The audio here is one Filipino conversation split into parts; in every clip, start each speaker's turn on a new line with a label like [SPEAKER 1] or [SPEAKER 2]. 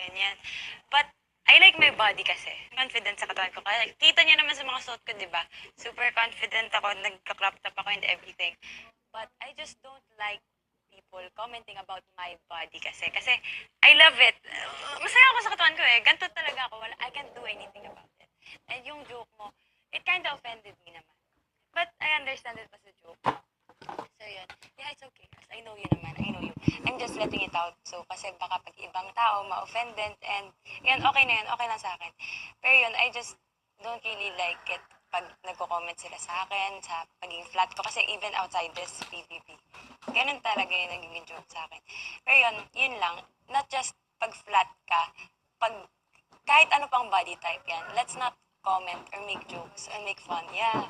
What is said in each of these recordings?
[SPEAKER 1] ganyan. But, I like my body kasi. Confident sa katawan ko. Kaya kita niyo naman sa mga suot ko, di ba? Super confident ako, nagka-crop top ako and everything. But I just don't like people commenting about my body kasi. Kasi, I love it. Masaya ako sa katawan ko eh. Ganto talaga ako. I can't do anything about it. And yung joke mo, it kind of offended me naman. But I understand it was a joke. So yun. Yeah, it's okay. Because I know you naman. I know you. I'm just letting it out. So kasi baka pag ibang tao ma-offended and yan, okay na yan. Okay lang sa akin. Pero yun, I just don't really like it pag nagko-comment sila sa akin, sa pagiging flat ko. Kasi even outside this PBB, ganun talaga yung nagiging joke sa akin. Pero yun lang. Not just pag flat ka, pag kahit ano pang body type yan, let's not comment or make jokes or make fun. Yeah.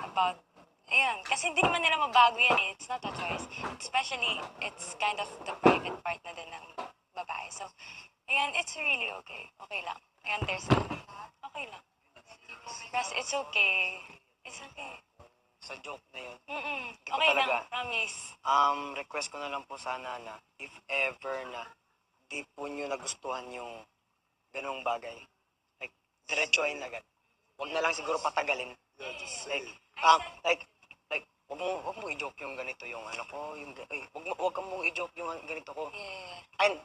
[SPEAKER 1] About Ayan, kasi hindi naman nila mabago yan eh. It's not a choice. Especially, it's kind of the private part na din ng babae. So, ayan, it's really okay. Okay lang. I understand. Okay lang. Kasi it's okay. It's okay.
[SPEAKER 2] Sa joke na yun. Hindi ko
[SPEAKER 1] Okay lang,
[SPEAKER 2] talaga.
[SPEAKER 1] promise.
[SPEAKER 2] Request ko na lang po sana na if ever na di po nyo nagustuhan yung ganung bagay, like, diretsuhin agad. Huwag na lang siguro patagalin. Like, wag mo i-joke yung ganito yung ano ko, wag kang mong i-joke yung ganito ko.
[SPEAKER 1] Yeah.
[SPEAKER 2] And,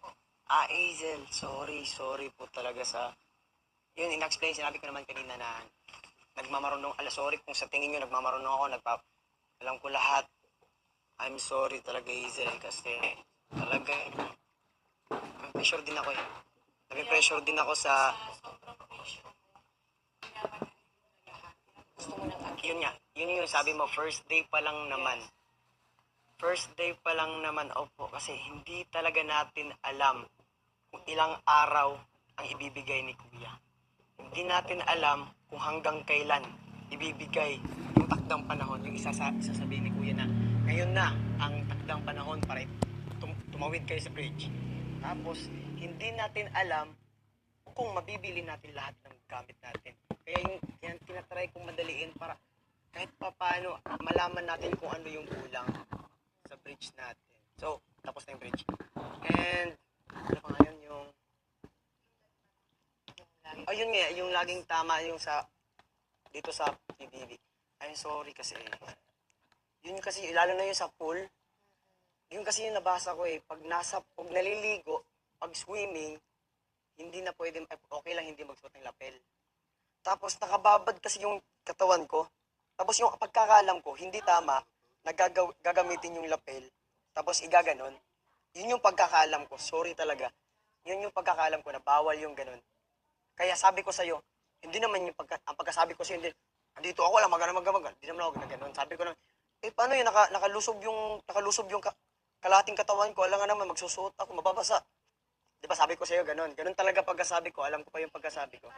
[SPEAKER 2] Hazel, sorry po talaga sa, yun, in-explain, sinabi ko naman kanina na, nagmamarunong, sorry kung sa tingin nyo nagmamarunong ako, alam ko lahat. I'm sorry talaga, Hazel, kasi, talaga, pressure din ako eh. Nag-pressure din ako sa,
[SPEAKER 1] Gusto mo nang
[SPEAKER 2] yun yung sabi mo, first day pa lang naman. First day pa lang naman, opo, kasi hindi talaga natin alam kung ilang araw ang ibibigay ni Kuya. Hindi natin alam kung hanggang kailan ibibigay yung takdang panahon, yung isasabihin ni Kuya na ngayon na ang takdang panahon para tumawid kayo sa bridge. Tapos, hindi natin alam kung mabibili natin lahat ng gamit natin. Kaya yan tinatry kong madaliin para kahit pa paano malaman natin kung ano yung kulang sa bridge natin. So, tapos na yung bridge. And, ano pa ngayon yung yun nga, yung laging tama yung sa dito sa PBB. I'm sorry kasi yun kasi, lalo na yung sa pool, yun kasi yung nabasa ko eh, pag naliligo, pag swimming, hindi na pwede, okay lang hindi magsuot ng lapel. Tapos nakababad kasi yung katawan ko, tapos yung pagkakalam ko, hindi tama, gagamitin yung lapel, tapos igaganon. Yun yung pagkakalam ko, sorry talaga. Yun yung pagkakalam ko na bawal yung ganon. Kaya sabi ko sa'yo, hindi naman yung ang pagkasabi ko sa'yo, hindi, andito ako lang, magana, hindi naman ako gano'n. Sabi ko na, paano yun, nakalusob yung kalating katawan ko, alam nga naman, magsusuot ako, mababasa. Di ba sabi ko sa'yo, gano'n talaga pagkasabi ko, alam ko pa yung pagkasabi ko.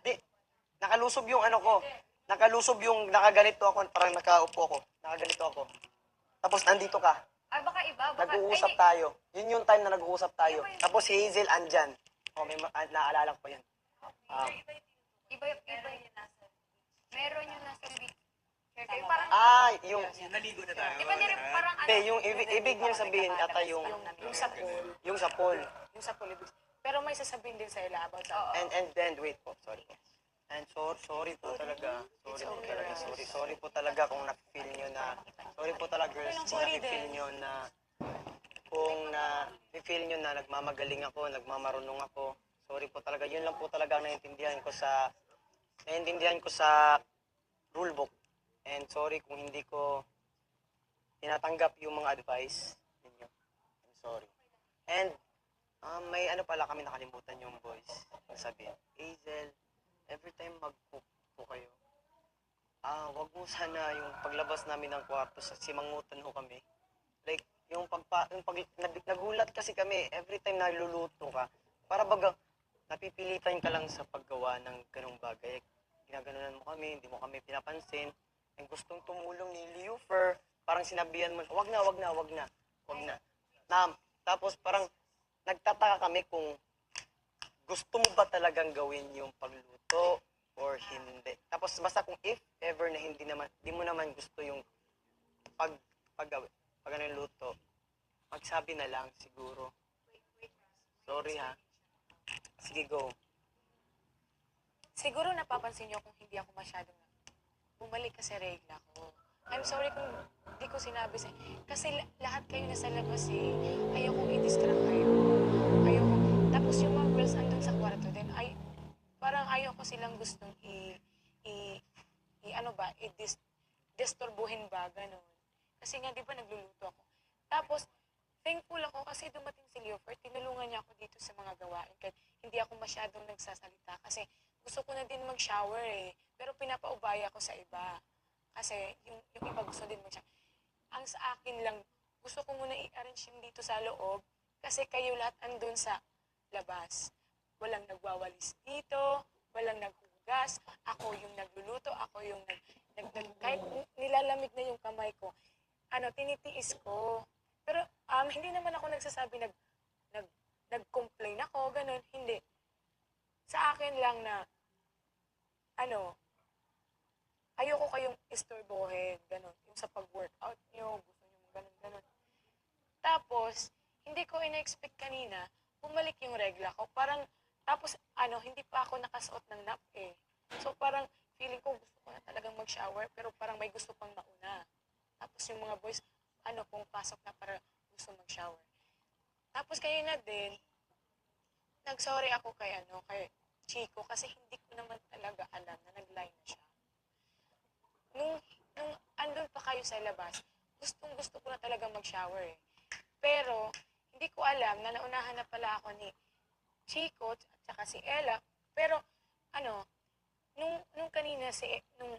[SPEAKER 2] Di, nakalusob yung ano ko, nakalusob yung nakaganito ako, parang nakaupo ako, nakaganito ako. Tapos nandito ka,
[SPEAKER 1] baka iba.
[SPEAKER 2] nag-uusap tayo. Yun yung time na nag-uusap tayo. Tapos si Hazel andyan. May naalala ko pa yan.
[SPEAKER 1] Iba yung nasa. Meron yung nasa beach. Parang,
[SPEAKER 2] Yung
[SPEAKER 3] Naligo na tayo.
[SPEAKER 1] iba din parang
[SPEAKER 2] Hindi, yung ibig niyo sabihin ata yung
[SPEAKER 4] sa pool.
[SPEAKER 2] yung sa pool.
[SPEAKER 4] Yung sa pool. Pero may sasabihin din sa ila about sa...
[SPEAKER 2] And then wait po, sorry po. And sorry po talaga. Sorry po talaga kung na-feel niyo na sorry po talaga girls, kung na-feel niyo na feel niyo na nagmamagaling ako, nagmamarunong ako. Sorry po talaga. Yun lang po talaga ang naiintindihan ko sa rulebook. And sorry kung hindi ko tinatanggap yung mga advice ninyo. I'm sorry. And may ano pala kami nakalimutan yung boys. Yung sabihin, Hazel, every time mag-cook po kayo, wag mo sana yung paglabas namin ng kwarto sa simangutan ho kami. Like, nagulat kasi kami, every time naluluto ka, para baga, napipilitan ka lang sa paggawa ng ganung bagay. Ginaganunan mo kami, hindi mo kami pinapansin. Ang gustong tumulong ni Liufer, parang sinabihan mo, wag na. Tapos parang, nagtataka kami kung gusto mo ba talagang gawin yung pagluto or hindi. Tapos basta kung if ever na hindi mo naman gusto yung pag luto, magsabi na lang siguro. Sorry ha. Sige, go.
[SPEAKER 4] Siguro napapansin niyo kung hindi ako masyadong bumalik kasi regla ko. I'm sorry kung di ko sinabi sa kasi lahat kayo nasa labas eh. Ayoko i-distract kayo. Ayoko. Tapos yung mga girls andun sa kwarto din, ay, parang ayoko silang gustong ano ba, disturbuhin ba, ganun. Kasi nga, di ba, nagluluto ako. Tapos, thankful ako kasi dumating si Leoford, tinulungan niya ako dito sa mga gawain. Kahit hindi ako masyadong nagsasalita kasi gusto ko na din mag-shower eh. Pero pinapaubaya ko sa iba. Kasi yung iba gusto din mag-shower. Ang sa akin lang, gusto ko muna i-arrange yung dito sa loob kasi kayo lahat andun sa labas. Walang nagwawalis dito, walang naghugas, ako yung nagluluto, ako yung kahit nilalamig na yung kamay ko, tinitiis ko. Pero hindi naman ako nagsasabi nag-complain ako, ganun, hindi. Sa akin lang na, ayoko kayong istorbohin, ganun, yung sa pag-workout nyo, gusto nyo ganun, ganun. Tapos, hindi ko ina-expect kanina, bumalik yung regla ko. Parang, tapos, hindi pa ako nakasuot ng nap eh. So, parang, feeling ko gusto ko na talagang mag-shower, pero parang may gusto pang mauna. Tapos, yung mga boys, pumapasok na para gusto mag-shower. Tapos, kayo na din, nag-sorry ako kay Chico, kasi hindi ko naman talaga alam na nag-line na siya. Nung andun pa kayo sa labas, gusto ko na talaga mag-shower eh. Pero, hindi ko alam na naunahan na pala ako ni Chico at saka si Ella. Pero, nung kanina, nung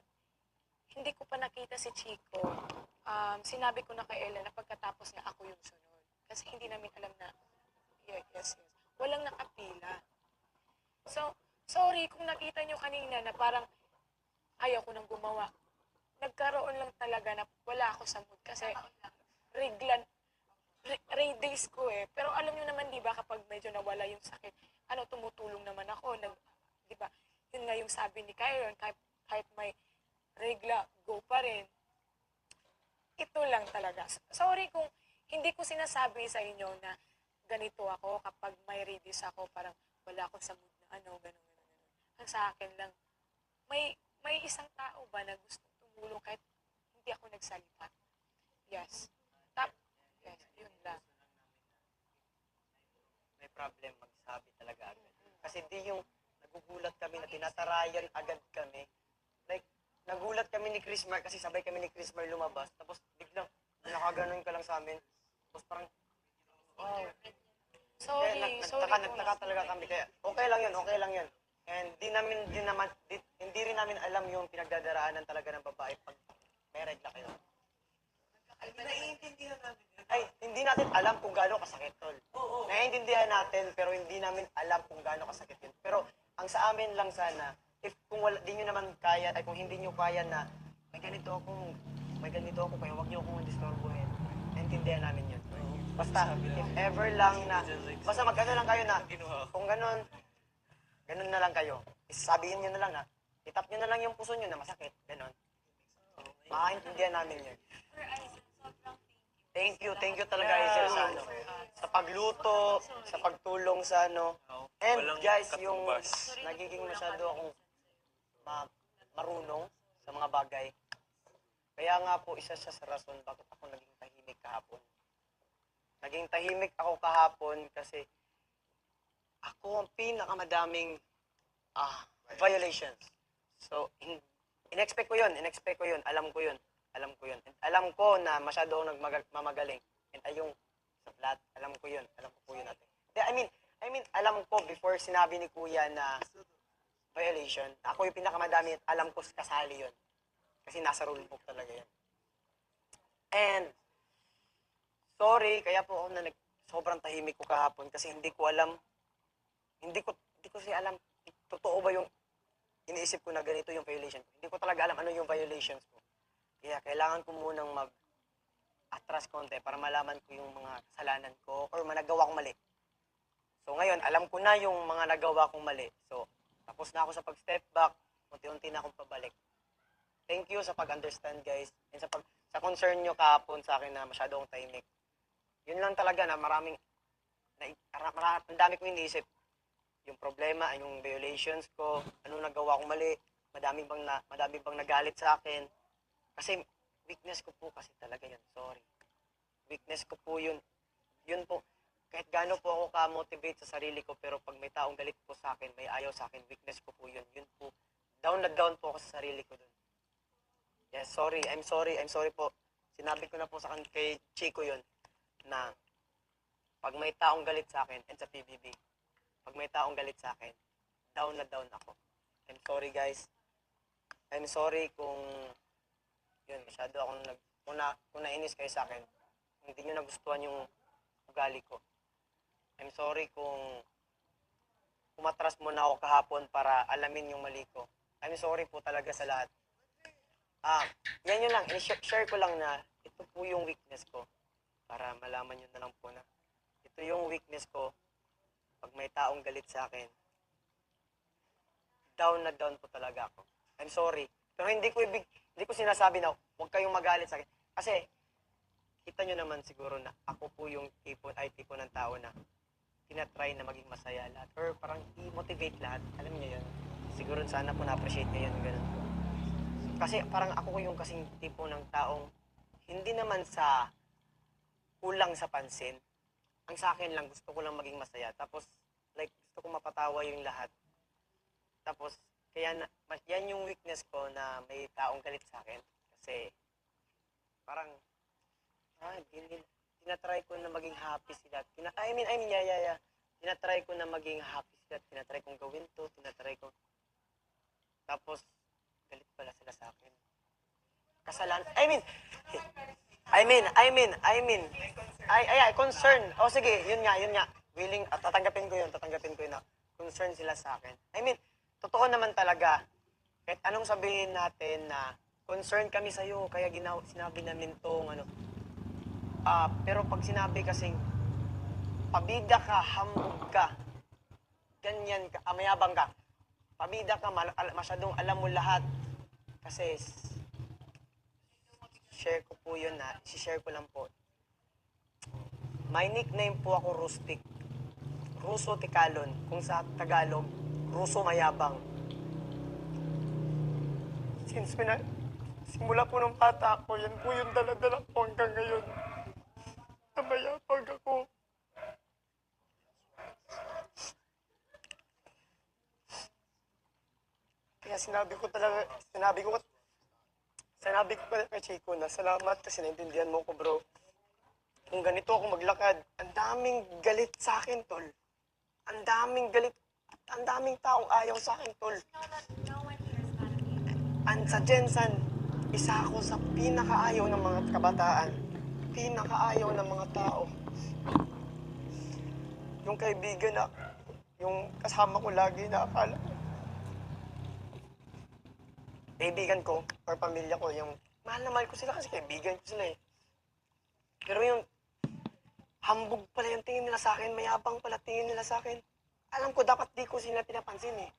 [SPEAKER 4] hindi ko pa nakita si Chico, sinabi ko na kay Ella na pagkatapos na ako yung sunod. Kasi hindi namin alam na, yes. Walang nakapila. So, sorry kung nakita nyo kanina na parang ayaw ko nang gumawa. Nagkaroon lang talaga na wala ako sa mood kasi raid days ko eh. Pero alam nyo naman, di ba, kapag medyo nawala yung sakit, tumutulong naman ako. Di ba, yun nga yung sabi ni Kyron, kahit may regla, go pa rin. Ito lang talaga. Sorry kung hindi ko sinasabi sa inyo na ganito ako kapag may raid days ako, parang wala ako sa mood na ganun. Ang sa akin lang, may isang tao ba na gustong tumulong kahit hindi ako nagsalita? Yes. Yes, yun lang.
[SPEAKER 2] May problem, magsabi talaga agad. Kasi di yung nagugulat kami na tinatarayan agad kami. Like, nagulat kami ni Chris Mark kasi sabay kami ni Chris Mark lumabas. Tapos biglang, nakaganon ka lang sa amin. Tapos parang, wow.
[SPEAKER 4] Sorry
[SPEAKER 2] Nagtaka talaga kami. Kaya okay lang yun. And hindi rin namin alam yung pinagdadaraanan talaga ng babae pag may regla kayo. Naiintindihan namin. Ay, hindi natin alam kung gaano kasakit, tol. Oo. Naiintindihan natin, pero hindi namin alam kung gaano kasakit yun. Pero, ang sa amin lang sana, kung di nyo naman kaya, ay kung hindi nyo kaya na, may ganito ako, kaya huwag nyo akong disturbuhin. Naiintindihan namin yun. Basta, if ever lang na, basta mag-ano lang kayo na, kung ganun na lang kayo. Sabihin nyo na lang na, itap nyo na lang yung puso nyo na masakit. Ganun. Makaintindihan namin yun. Thank you talaga, Hazel, sa pagluto, sa pagtulong sa And guys, yung nagiging masyado akong marunong sa mga bagay. Kaya nga po, isa siya sa rason bakit ako naging tahimik kahapon. Naging tahimik ako kahapon kasi ako ang pinakamadaming violations. So, in-expect ko yun. Alam ko yun. And alam ko na masyado akong nagmamagaling. And ayong sa lahat, alam ko yun po yun natin. I mean, alam ko before sinabi ni Kuya na violation, ako yung pinakamadami at alam ko kasali yun. Kasi nasa rule book talaga yun. And, sorry, kaya po ako na sobrang tahimik ko kahapon kasi hindi ko siya alam, totoo ba yung iniisip ko na ganito yung violation ko. Hindi ko talaga alam ano yung violations ko. Kaya kailangan ko munang mag-atras konti para malaman ko yung mga kasalanan ko or nagawa kong mali. So ngayon, alam ko na yung mga nagawa kong mali. So, tapos na ako sa pag-step back, unti-unti na akong pabalik. Thank you sa pag-understand, guys. And sa concern nyo kahapon sa akin na masyado akong tahimik. Yun lang talaga na maraming ang dami kong iniisip. Yung problema, yung violations ko, anong nagawa kong mali, madami bang nagalit sa akin. Kasi weakness ko po kasi talaga yun, sorry. Weakness ko po yun. Yun po, kahit gaano po ako ka-motivate sa sarili ko, pero pag may taong galit po sa akin, may ayaw sa akin, weakness ko po yun. Yun po, down na down po ako sa sarili ko dun. Yes, sorry, I'm sorry po. Sinabi ko na po kay Chico yun, na pag may taong galit sa akin, and sa PBB, pag may taong galit sa akin, down na down ako. I'm sorry guys. I'm sorry kung yun, masyado akong kung nainis kayo sa akin, kung hindi nyo nagustuhan yung ugali ko. I'm sorry kung umatras muna ako kahapon para alamin yung mali ko. I'm sorry po talaga sa lahat. Yan yun lang, share ko lang na ito po yung weakness ko para malaman nyo na lang po na ito yung weakness ko pag may taong galit sa akin. Down na down po talaga ako. I'm sorry. Pero hindi ko sinasabi na huwag kayong magalit sa akin. Kasi kita nyo naman siguro na ako po yung tipo ng tao na tinatry na maging masaya lahat or parang i-motivate lahat. Alam niyo yun. Siguro sana po na-appreciate nyo yun. Ganun. Kasi parang ako yung kasing tipo ng taong hindi naman sa kulang sa pansin. Ang sa akin lang, gusto ko lang maging masaya. Tapos, like, gusto ko mapatawa yung lahat. Tapos, kaya yan yung weakness ko na may taong galit sa akin. Kasi, parang, tinatry ko na maging happy sila. Yeah. Tinatry ko na maging happy sila. Tinatry kong gawin to. Tinatry ko. Tapos, galit pala sila sa akin. Kasalanan. Concern. O sige, yun nga. Willing, tatanggapin ko yun na concern sila sa akin. Totoo naman talaga. Kahit anong sabihin natin na concern kami sa'yo, kaya sinabi namin tong pero pag sinabi kasing pabida ka, hambog ka, ganyan ka, mayabang ka, pabida ka, masyadong alam mo lahat. Kasi, share ko po yun na, share ko lang po. My nickname po ako Rustic. Ruso Tikalon. Kung sa Tagalog, Ruso Mayabang. Simula po ng bata ako, yan po yung dala-dala ko hanggang ngayon. Na mayabang ako. Kaya sinabi ko kay Chico na salamat kasi naintindihan mo ko, bro. Kung ganito ako maglakad, ang daming galit sa akin, tol. Ang daming galit. Ang daming taong ayaw sa akin, tol. Sa Jensan, isa ako sa pinakaayaw ng mga kabataan. Pinakaayaw ng mga tao. Yung kaibigan na, yung kasama ko lagi na akala ko, kaibigan ko or pamilya ko, yung mahal na mahal ko sila kasi kaibigan ko sila eh. Pero yung hambog pala yung tingin nila sa akin, mayabang pala tingin nila sa akin. Alam ko dapat di ko sila pinapansin eh.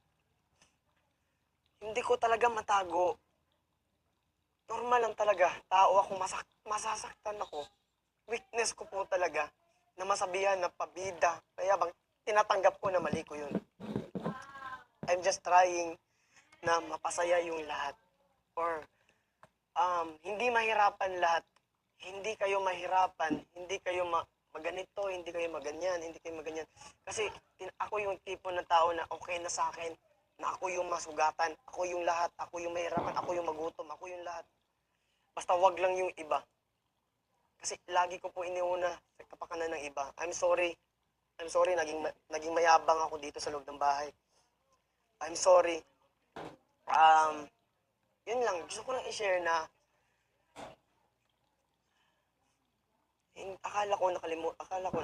[SPEAKER 2] Hindi ko talaga matago. Normal lang talaga. Tao ako, masasaktan ako. Weakness ko po talaga na masabihan na pabida. Mayabang, tinatanggap ko na mali ko yun. I'm just trying na mapasaya yung lahat. Or, hindi mahirapan lahat. Hindi kayo mahirapan. Hindi kayo maganito, hindi kayo maganyan, hindi kayo maganyan. Kasi ako yung tipo ng tao na okay na sa akin, na ako yung masugatan, ako yung lahat, ako yung mahirapan, ako yung magutom, ako yung lahat. Basta wag lang yung iba. Kasi lagi ko po iniuna sa kapakanan ng iba. I'm sorry, naging mayabang ako dito sa loob ng bahay. I'm sorry. Yun lang, gusto ko lang i-share na akala ko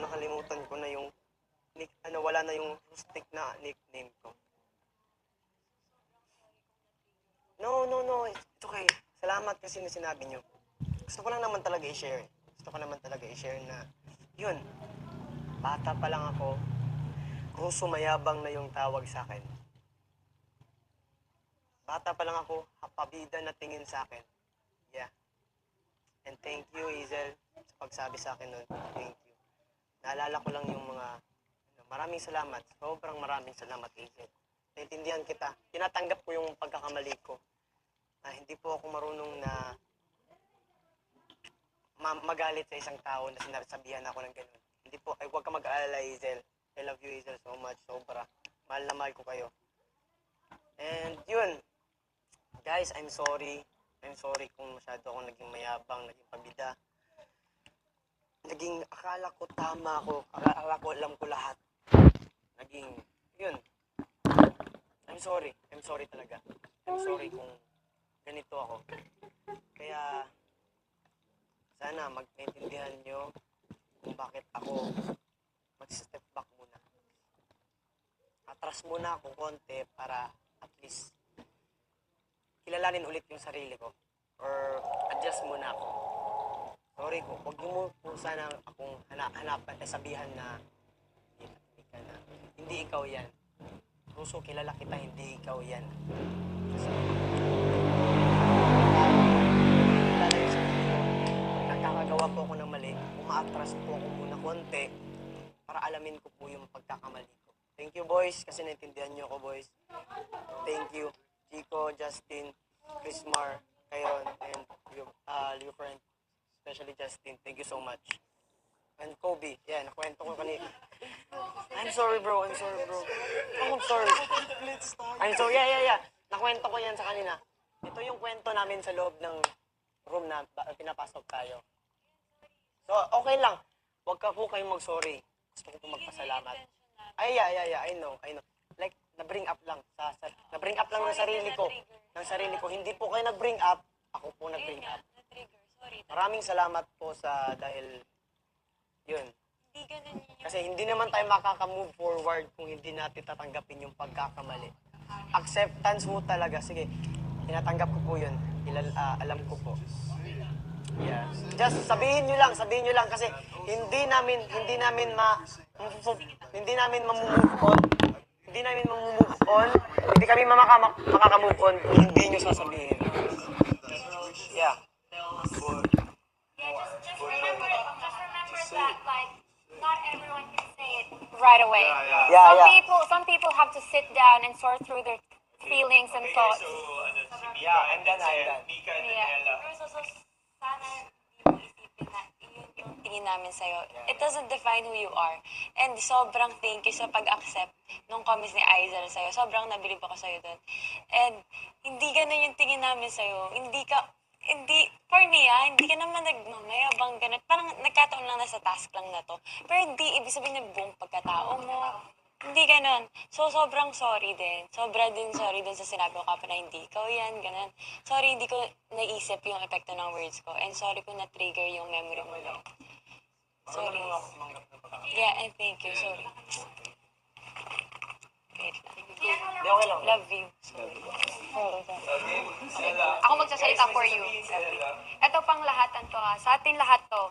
[SPEAKER 2] nakalimutan ko na yung wala na yung Rustic na nickname ko. No, it's okay. Salamat kasi na sinabi nyo. Gusto ko lang naman talaga i-share. Na yun, bata pa lang ako, Ruso Mayabang na yung tawag sa akin. Bata pa lang ako, pabida na tingin sa akin. Yeah. And thank you, Hazel, sa pagsabi sa akin nun. Thank you. naalala ko lang yung mga, maraming salamat. Sobrang maraming salamat, Hazel. Naintindihan kita. Tinatanggap ko yung pagkakamali ko. Hindi po ako marunong na magalit sa isang tao na sinasabihan ako ng ganun. Hindi po, ay huwag ka mag-aalala, Hazel. I love you, Hazel, so much. Sobra. Mahal na mahal ko kayo. And yun, guys, I'm sorry. I'm sorry kung masyado akong naging mayabang, naging pabida. Akala ko tama ako. Akala ko alam ko lahat. Yun. I'm sorry. I'm sorry talaga. I'm sorry kung ganito ako. Kaya, sana magkaintindihan nyo kung bakit ako mag-step back muna. Atras muna ako konti para at least kilalanin ulit yung sarili ko or adjust muna ako. Sorry ko, huwag mo po sana akong hanapan at sabihan na hindi ikaw yan. Russo, kilala kita, hindi ikaw yan. Kasi kilala yung sarili ko. Pag nagkakagawa po ako ng mali, umaatras po ako muna konti para alamin ko po yung pagkakamali ko. Thank you, boys, kasi naintindihan nyo ako, boys. Thank you, Chico, Justin, Chrismar, Kyron, and your friend, especially Justin. Thank you so much. And Kobe, yeah, nakwento ko kanina. I'm sorry, bro. I'm sorry, bro. Oh, I'm sorry. I'm sorry, yeah. Nakwento ko yan sa kanina. Ito yung kwento namin sa loob ng room na pinapasok tayo. So, okay lang. Huwag ka po kayong mag-sorry. Gusto ko po magpasalamat. Ay, yeah, I know. Like, na-bring up lang. Na-bring up lang ng sarili ko. Hindi po kayo nag-bring up. Ako po nag-bring up. Maraming salamat po dahil yun. Kasi hindi naman tayo makaka-move forward kung hindi natin tatanggapin yung pagkakamali. Acceptance mo talaga. Sige, tinatanggap ko po yun. Alam ko po. Yeah. Just sabihin nyo lang kasi hindi namin mamumove on. Hindi kami makaka-move on kung hindi nyo sasabihin. Yeah.
[SPEAKER 3] Just remember that, like, not everyone can say it right away.
[SPEAKER 2] Yeah.
[SPEAKER 3] Some people have to sit down and sort through their feelings and thoughts.
[SPEAKER 2] Yeah, I'm done.
[SPEAKER 3] Yeah.
[SPEAKER 1] Sana hindi mo isipin na yun yung tingin namin sa'yo. It doesn't define who you are. And sobrang thank you sa pag-accept nung comments ni Aizel sa'yo. Sobrang nabilib ako sa'yo doon. And hindi ganun yung tingin namin sa'yo. For me hindi ka naman nagmamayabang ganun. Parang nagkataon lang na sa task lang na to. Pero hindi ibig sabihin na buong pagkatao mo. Hindi ganun. So, sobrang sorry din. Sorry din sa sinabi ko kapag na hindi ikaw yan, ganun. Sorry, hindi ko naisip yung epekto ng words ko. And sorry kung na-trigger yung memory mo lang. Sorry. Yeah, and thank you. Sorry. Wait lang.
[SPEAKER 2] Okay lang.
[SPEAKER 1] Love you. Sorry.
[SPEAKER 3] Ako magsasalita for you. Ito pang lahatan to sa atin lahat to.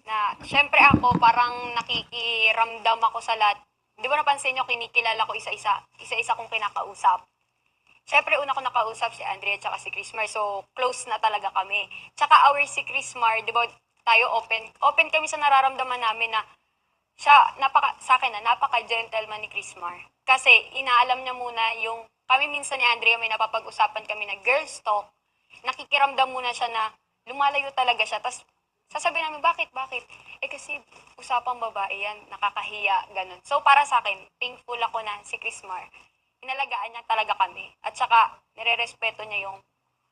[SPEAKER 3] Na, syempre ako, parang nakikiramdam ako sa lahat. Di ba napansin nyo, kinikilala ko isa-isa kong kinakausap. Siyempre, una ko nakausap si Andrea at si Chrismar, so close na talaga kami. Tsaka si Chrismar, di ba tayo open kami sa nararamdaman namin na siya, sa akin napaka-gentleman ni Chrismar. Kasi inaalam niya muna kami minsan ni Andrea may napapag-usapan kami na girls talk, nakikiramdam muna siya na lumalayo talaga siya, tapos sasabihin namin, bakit? Kasi usapang babae yan, nakakahiya, ganun. So, para sa akin, thankful ako na si Chrismar, inalagaan niya talaga kami. At saka, nire-respeto niya yung,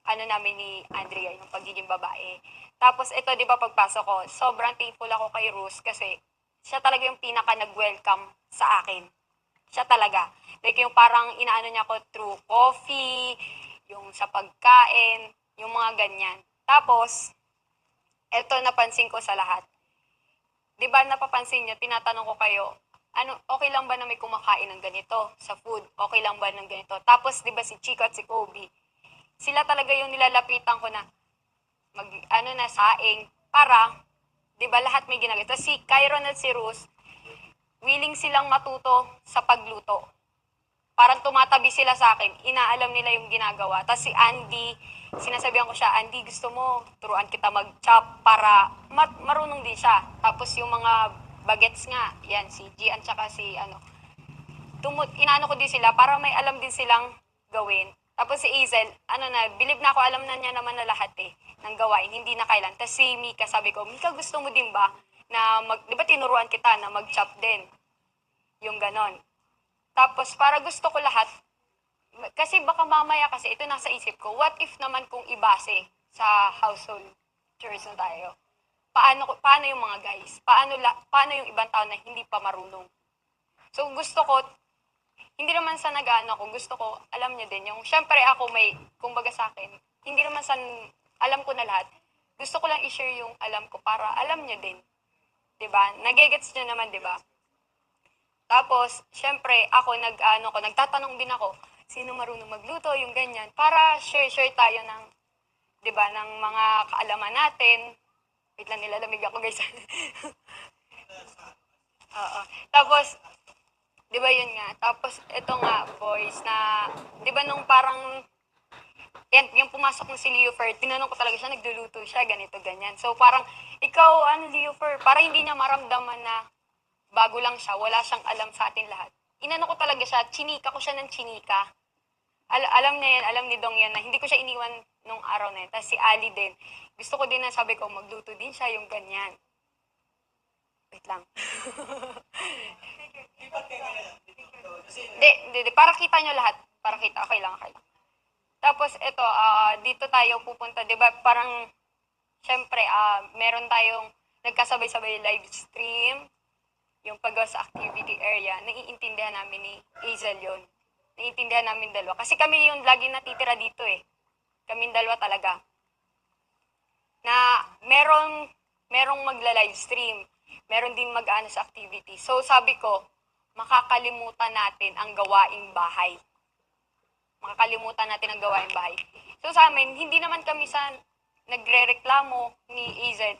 [SPEAKER 3] namin ni Andrea, yung pagiging babae. Tapos, ito, di ba, pagpasok ko, sobrang thankful ako kay Rose kasi siya talaga yung pinaka nag-welcome sa akin. Siya talaga. Like, yung parang inaano niya ako through coffee, yung sa pagkain, yung mga ganyan. Tapos, eto napansin ko sa lahat. Di ba napapansin nyo, tinatanong ko kayo, okay lang ba na may kumakain ng ganito sa food? Okay lang ba ng ganito? Tapos, di ba si Chico at si Kobe, sila talaga yung nilalapitan ko na saing para, di ba lahat may ginagawa. Tapos si Kyron at si Rose, willing silang matuto sa pagluto. Parang tumatabi sila sa akin, inaalam nila yung ginagawa. Tapos si Andy, sinasabihan ko siya, Andy, gusto mo, turuan kita mag-chop para marunong din siya. Tapos yung mga Bagets nga, yan, si Gian tsaka si inaano ko din sila para may alam din silang gawin. Tapos si Hazel, believe na ako, alam na niya naman na lahat ng gawain, hindi na kailan. Tapos si Mika, sabi ko, Mika, gusto mo din ba na di ba tinuruan kita na mag-chop din? Yung ganon. Tapos para gusto ko lahat, kasi baka mamaya kasi ito nasa isip ko, what if naman kung ibase sa household chores na tayo? Paano yung mga guys? Paano yung ibang tao na hindi pa marunong? So gusto ko, hindi naman sa nag-ano ko, gusto ko, alam niyo din, yung syempre ako may, kumbaga sa akin, hindi naman sa, alam ko na lahat, gusto ko lang i-share yung alam ko para alam niyo din. 'Di ba? Nagegets niyo naman, 'di ba? Tapos, syempre, ako nagtatanong din ako, sino marunong magluto, yung ganyan, para share tayo ng, 'di ba, ng mga kaalaman natin. Wait lang, nilalamig ako, guys. Oo. Tapos, 'di ba yun nga? Tapos ito nga, boys, na 'di ba nung parang yan, yung pumasok ng si Leofer, tinanong ko talaga siya, nagluluto siya, ganito, ganyan. So parang, ikaw, Leofer, para hindi niya maramdaman na bago lang siya, wala siyang alam sa atin lahat. Inano ko talaga siya, chinika ko siya ng chinika. Alam niya yan, alam ni Dong yan, na hindi ko siya iniwan nung araw na yun. Tapos si Ali din, gusto ko din na sabi ko, magluto din siya, yung ganyan. Wait lang. Di, para kita nyo lahat. Para kita, okay lang. Tapos, ito, dito tayo pupunta, di ba, parang, syempre, meron tayong nagkasabay-sabay live stream, yung paggawa sa activity area, naiintindihan namin ni Hazel yun. Naiintindihan namin dalawa. Kasi kami yung lagi natitira dito Kaming dalawa talaga. Na, merong magla-live stream, meron din mag-ano sa activity. So, sabi ko, makakalimutan natin ang gawaing bahay. Makakalimutan natin ang gawaing bahay. So, sa amin, hindi naman kami nagre-reklamo ni Hazel.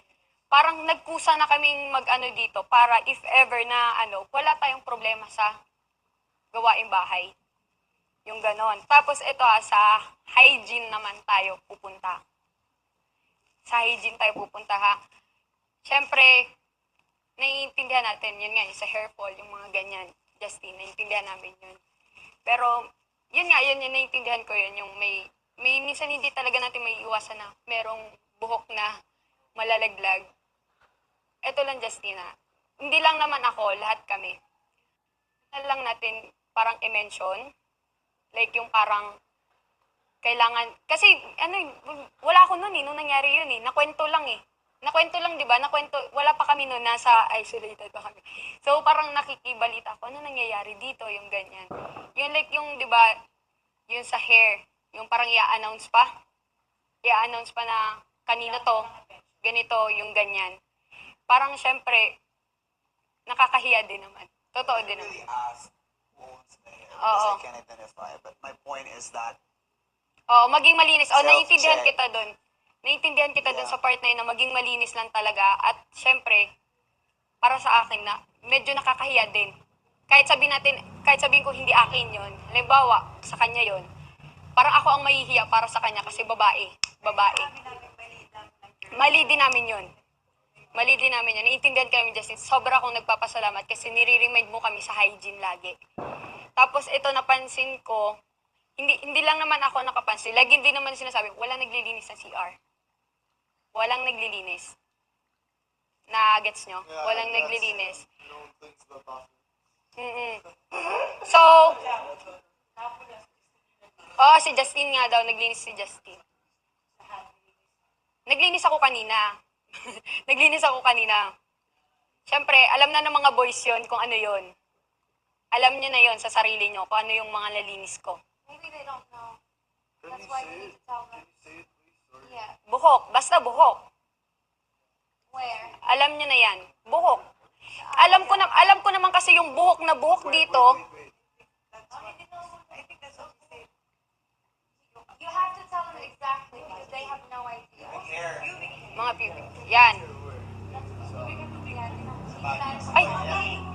[SPEAKER 3] Parang nagkusa na kaming mag-ano dito para if ever na wala tayong problema sa gawaing bahay. Yung ganon. Tapos ito sa hygiene naman tayo pupunta. Sa hygiene tayo pupunta Siyempre, naiintindihan natin, yun nga, sa hair fall, yung mga ganyan. Justin, naiintindihan namin yun. Pero, yun yung naiintindihan ko yun, yung may minsan hindi talaga natin may iwasan na merong buhok na malalaglag. Ito lang, Justina. Hindi lang naman ako, lahat kami. Lang natin parang i-mention. Like yung parang kailangan, kasi wala ako nun nung nangyari yun Nakwento lang Nakwento lang, di ba? Wala pa kami nun, nasa isolated pa kami. So parang nakikibalita ako, ano nangyayari dito, yung ganyan. Yung like yung, di ba, yung sa hair, yung parang i-announce pa na kanino to, ganito, yung ganyan. Parang syempre, nakakahiya din naman. Totoo din naman. Oo.
[SPEAKER 5] I can't identify. But my point is that
[SPEAKER 3] Oo, maging malinis. Naiintindihan
[SPEAKER 5] Self-check.
[SPEAKER 3] kita doon. Naiintindihan kita doon sa part na yun na maging malinis lang talaga. At syempre, para sa akin na medyo nakakahiya din. Kahit sabihin ko hindi akin yon, halimbawa, sa kanya yon, parang ako ang mahihiya para sa kanya kasi babae. Mali din namin yun. Naiintindihan kami, Justin. Sobra akong nagpapasalamat kasi nire-remind mo kami sa hygiene lagi. Tapos ito napansin ko, hindi lang naman ako nakapansin. Lagi din naman sinasabi, walang naglilinis ng CR. Walang naglilinis. Na-gets nyo? Walang naglilinis. So, si Justin nga daw, naglinis si Justin. Naglinis ako kanina. Siyempre, alam na ng mga boys yon kung ano yon. Alam nyo na yon sa sarili nyo kung ano yung mga nalinis ko.
[SPEAKER 6] Maybe they don't know. That's why we need to tell them. Yeah.
[SPEAKER 3] Buhok. Basta buhok.
[SPEAKER 6] Where?
[SPEAKER 3] Alam nyo na yan. Buhok. Alam ko naman kasi yung buhok na buhok dito.
[SPEAKER 6] You have to tell them exactly because they have no idea.
[SPEAKER 3] Mga pubic. Yan.
[SPEAKER 6] Yeah, they don't see that.
[SPEAKER 3] Ay!